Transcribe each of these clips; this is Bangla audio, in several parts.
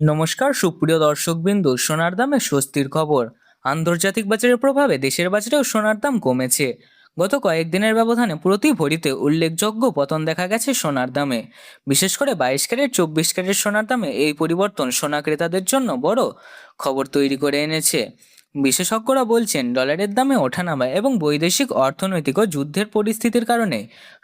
নমস্কার সুপ্রিয় দর্শকবিন্দু, সোনার দামে স্বস্তির খবর। আন্তর্জাতিক বাজারের প্রভাবে দেশের বাজারেও সোনার দাম কমেছে। গত কয়েকদিনের ব্যবধানে প্রতি ভরিতে উল্লেখযোগ্য পতন দেখা গেছে সোনার দামে। বিশেষ করে 22 ক্যারেট 24 ক্যারেট সোনার দামে এই পরিবর্তন সোনা ক্রেতাদের জন্য বড় খবর তৈরি করে এনেছে। বিশেষজ্ঞরা বলছেন, ডলারের দামে ওঠানামা এবং বৈদেশিক অর্থনৈতিক ও যুদ্ধের পরিস্থিতির কারণে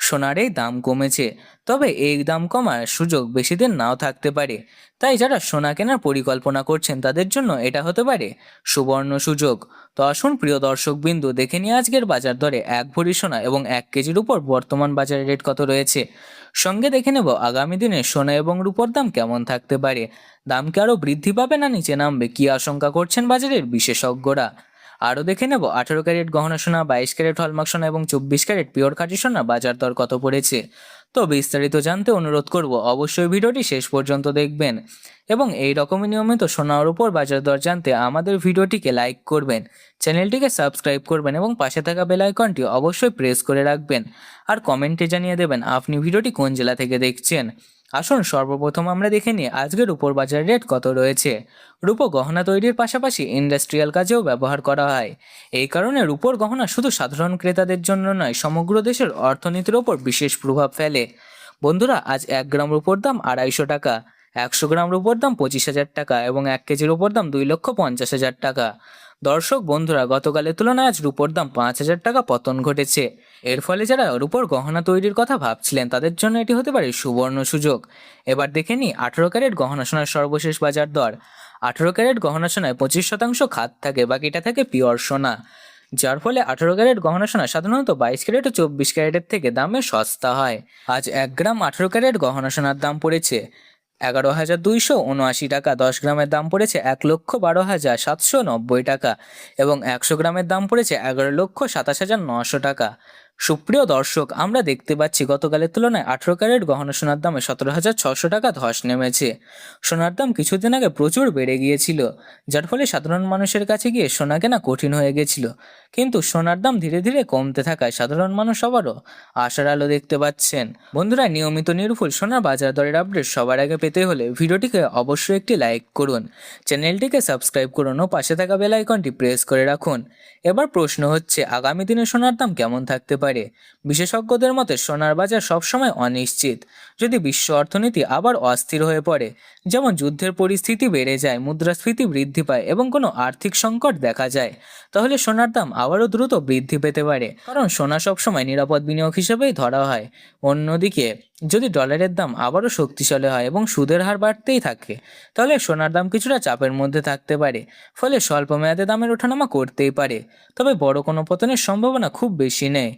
সোনার এই দাম কমেছে। তবে এই দাম কমার সুযোগ বেশি দিন নাও থাকতে পারে। তাই যারা সোনা কেনার পরিকল্পনা করছেন তাদের জন্য এটা হতে পারে সুবর্ণ সুযোগ। তো আসুন প্রিয় দর্শক বিন্দু, দেখে নিয়ে আজকের বাজার দরে এক ভরি সোনা এবং 1 কেজির উপর বর্তমান বাজারে রেট কত রয়েছে। সঙ্গে দেখে নেব আগামী দিনে সোনা এবং রূপোর দাম কেমন থাকতে পারে। দাম কি আরও বৃদ্ধি পাবে না নিচে নামবে, কি আশঙ্কা করছেন বাজারের বিশেষজ্ঞরা। আরও দেখে নেব 18 ক্যারেট গহনা সোনা, 22 ক্যারেট হলমার্ক সোনা এবং 24 ক্যারেট পিওর খাঁটি সোনা বাজার দর কত পড়েছে। তো বিস্তারিত জানতে অনুরোধ করব অবশ্যই ভিডিওটি শেষ পর্যন্ত দেখবেন এবং এই রকমই নিয়মিত সোনার উপর বাজার দর জানতে আমাদের ভিডিওটিকে লাইক করবেন, চ্যানেলটিকে সাবস্ক্রাইব করবেন এবং পাশে থাকা বেল আইকনটি অবশ্যই প্রেস করে রাখবেন। আর কমেন্টে জানিয়ে দেবেন আপনি ভিডিওটি কোন জেলা থেকে দেখছেন। আসুন সর্বপ্রথম আমরা দেখে নিই আজকের রূপোর বাজার রেট কত রয়েছে। রূপো গহনা তৈরির পাশাপাশি ইন্ডাস্ট্রিয়াল কাজেও ব্যবহার করা হয়। এই কারণে রূপোর গহনা শুধু সাধারণ ক্রেতাদের জন্য নয়, সমগ্র দেশের অর্থনীতির ওপর বিশেষ প্রভাব ফেলে। বন্ধুরা, আজ 1 গ্রাম রূপোর দাম 250 টাকা, 100 গ্রাম রূপোর দাম 25,000 টাকা এবং 1 কেজির রূপোর দাম 2,50,000 টাকা। দর্শক বন্ধুরা, গতকালের তুলনায় আজ রূপোর দাম 5,000 টাকা পতন ঘটেছে। এর ফলে যারা রূপোর গহনা তৈরির কথা ভাবছিলেন তাদের জন্য এটি হতে পারে সুবর্ণ সুযোগ। এবার দেখে নিই 18 ক্যারেট গহনা সোনার সর্বশেষ বাজার দর। 18 ক্যারেট গহনা সোনায় 25% খাদ থাকে, বাকিটা থাকে পিওর সোনা, যার ফলে 18 ক্যারেট গহনা সোনা সাধারণত 22 ক্যারেট ও 24 ক্যারেটের থেকে দামে সস্তা হয়। আজ 1 গ্রাম 18 ক্যারেট গহনা সোনার দাম পড়েছে 11,279 টাকা, 10 গ্রামের দাম পড়েছে 1,12,790 টাকা এবং 100 গ্রামের দাম পড়েছে 11,27,900 টাকা। সুপ্রিয় দর্শক, আমরা দেখতে পাচ্ছি গতকালের তুলনায় 18 ক্যারেট গহনা সোনার দামে 17,600 টাকা ধস নেমেছে। সোনার দাম কিছুদিন আগে প্রচুর বেড়ে গিয়েছিল, যার ফলে সাধারণ মানুষের কাছে গিয়ে সোনা কেনা কঠিন হয়ে গেছিল। কিন্তু সোনার দাম ধীরে ধীরে কমতে থাকায় সাধারণ মানুষ আবারও আশার আলো দেখতে পাচ্ছেন। বন্ধুরা, নিয়মিত নির্ভুল সোনার বাজার দরের আপডেট সবার আগে পেতে হলে ভিডিওটিকে অবশ্যই একটি লাইক করুন, চ্যানেলটিকে সাবস্ক্রাইব করুন ও পাশে থাকা বেল আইকনটি প্রেস করে রাখুন। এবার প্রশ্ন হচ্ছে, আগামী দিনে সোনার দাম কেমন থাকতে পারে। বিশেষজ্ঞদের মতে সোনার বাজার সবসময় অনিশ্চিত। যদি বিশ্ব অর্থনীতি আবার অস্থির হয়ে পড়ে, যেমন যুদ্ধের পরিস্থিতি বেড়ে যায়, মুদ্রাস্ফীতি বৃদ্ধি পায় এবং কোনো আর্থিক সংকট দেখা যায়, তাহলে সোনার দাম আবারও দ্রুত বৃদ্ধি পেতে পারে, কারণ সোনা সবসময় নিরাপদ বিনিয়োগ হিসেবেই ধরা হয়। অন্যদিকে যদি ডলারের দাম আবারও শক্তিশালী হয় এবং সুদের হার বাড়তেই থাকে, তাহলে সোনার দাম কিছুটা চাপের মধ্যে থাকতে পারে, ফলে স্বল্প মেয়াদে দামের ওঠানামা করতেই পারে। তবে বড় কোনো পতনের সম্ভাবনা খুব বেশি নেই।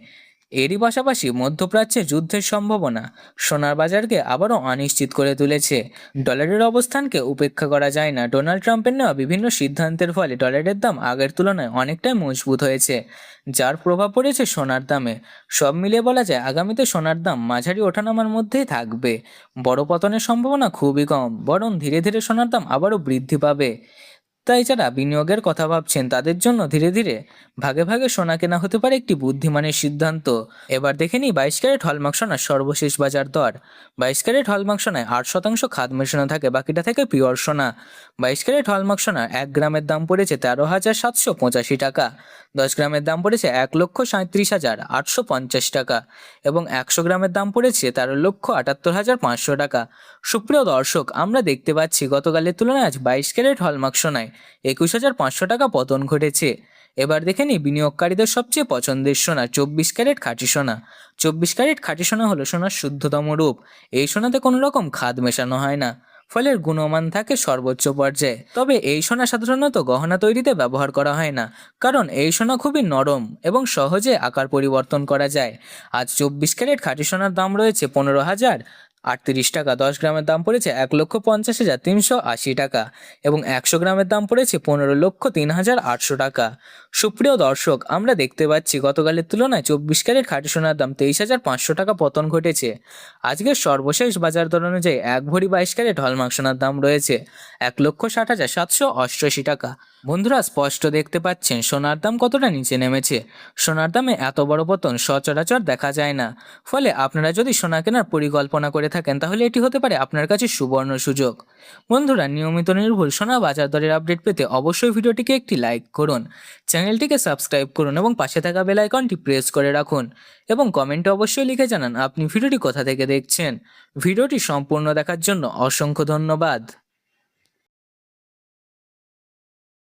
এরই পাশাপাশি মধ্যপ্রাচ্যে যুদ্ধের সম্ভাবনা সোনার বাজারকে আবারও অনিশ্চিত করে তুলেছে। ডলারের অবস্থানকে উপেক্ষা করা যায় না। ডোনাল্ড ট্রাম্পের নেওয়া বিভিন্ন সিদ্ধান্তের ফলে ডলারের দাম আগের তুলনায় অনেকটাই মজবুত হয়েছে, যার প্রভাব পড়েছে সোনার দামে। সব মিলিয়ে বলা যায় আগামীতে সোনার দাম মাঝারি ওঠানামার মধ্যেই থাকবে। বড় পতনের সম্ভাবনা খুবই কম, বরং ধীরে ধীরে সোনার দাম আবারও বৃদ্ধি পাবে। তাই যারা বিনিয়োগের কথা ভাবছেন তাদের জন্য ধীরে ধীরে ভাগে ভাগে সোনা কেনা হতে পারে একটি বুদ্ধিমানের সিদ্ধান্ত। এবার দেখে নিই 22 ক্যারেট হলমার্ক সোনার সর্বশেষ বাজার দর। 22 ক্যারেট হলমার্ক সোনায় 8% খাদ মেশানো থাকে, বাকিটা থেকে পিওর সোনা। 22 ক্যারেট হলমার্ক সোনার 1 গ্রামের দাম পড়েছে 13,785 টাকা, 10 গ্রামের দাম পড়েছে 1,37,850 টাকা এবং 100 গ্রামের দাম পড়েছে 13,78,500 টাকা। সুপ্রিয় দর্শক, আমরা দেখতে পাচ্ছি গতকালের তুলনায় আজ 22 ক্যারেট হলমার্ক সোনায় 21,500 টাকা পতন ঘটেছে। এবার দেখে নিই বিনিয়োগকারীদের সবচেয়ে পছন্দের সোনা 24 ক্যারেট খাঁটি সোনা। 24 ক্যারেট খাঁটি সোনা হলো সোনার শুদ্ধতম রূপ। এই সোনাতে কোনো রকম খাদ মেশানো হয় না, ফলে এর গুণমান থাকে সর্বোচ্চ পর্যায়ে। তবে এই সোনা সাধারণত গহনা তৈরিতে ব্যবহার করা হয় না, কারণ এই সোনা খুবই নরম এবং সহজে আকার পরিবর্তন করা যায়। আজ 24 ক্যারেট খাঁটি সোনার দাম রয়েছে 15,038 টাকা, 10 গ্রামের দাম পড়েছে 1,50,380 টাকা এবং 100 গ্রামের দাম পড়েছে 15,03,800 টাকা। সুপ্রিয় দর্শক, আমরা দেখতে পাচ্ছি গতকালের তুলনায় 24 ক্যারেট খাঁটি সোনার দাম 23,500 টাকা পতন ঘটেছে। আজকের সর্বশেষ বাজার দর অনুযায়ী 1 ভরি 22 ক্যারেট হলমার্ক সোনার দাম রয়েছে 1,60,788 টাকা। বন্ধুরা, স্পষ্ট দেখতে পাচ্ছেন সোনার দাম কতটা নিচে নেমেছে। সোনার দামে এত বড় পতন সচরাচর দেখা যায় না। ফলে আপনারা যদি সোনা কেনার পরিকল্পনা করে থাকেন তাহলে এটি হতে পারে আপনার কাছে সুবর্ণ সুযোগ। বন্ধুরা, নিয়মিত নির্ভুল সোনা বাজার দরের আপডেট পেতে অবশ্যই ভিডিওটিকে একটি লাইক করুন, চ্যানেলটিকে সাবস্ক্রাইব করুন এবং পাশে থাকা বেল আইকনটি প্রেস করে রাখুন এবং কমেন্টে অবশ্যই লিখে জানান আপনি ভিডিওটি কোথা থেকে দেখছেন। ভিডিওটি সম্পূর্ণ দেখার জন্য অসংখ্য ধন্যবাদ।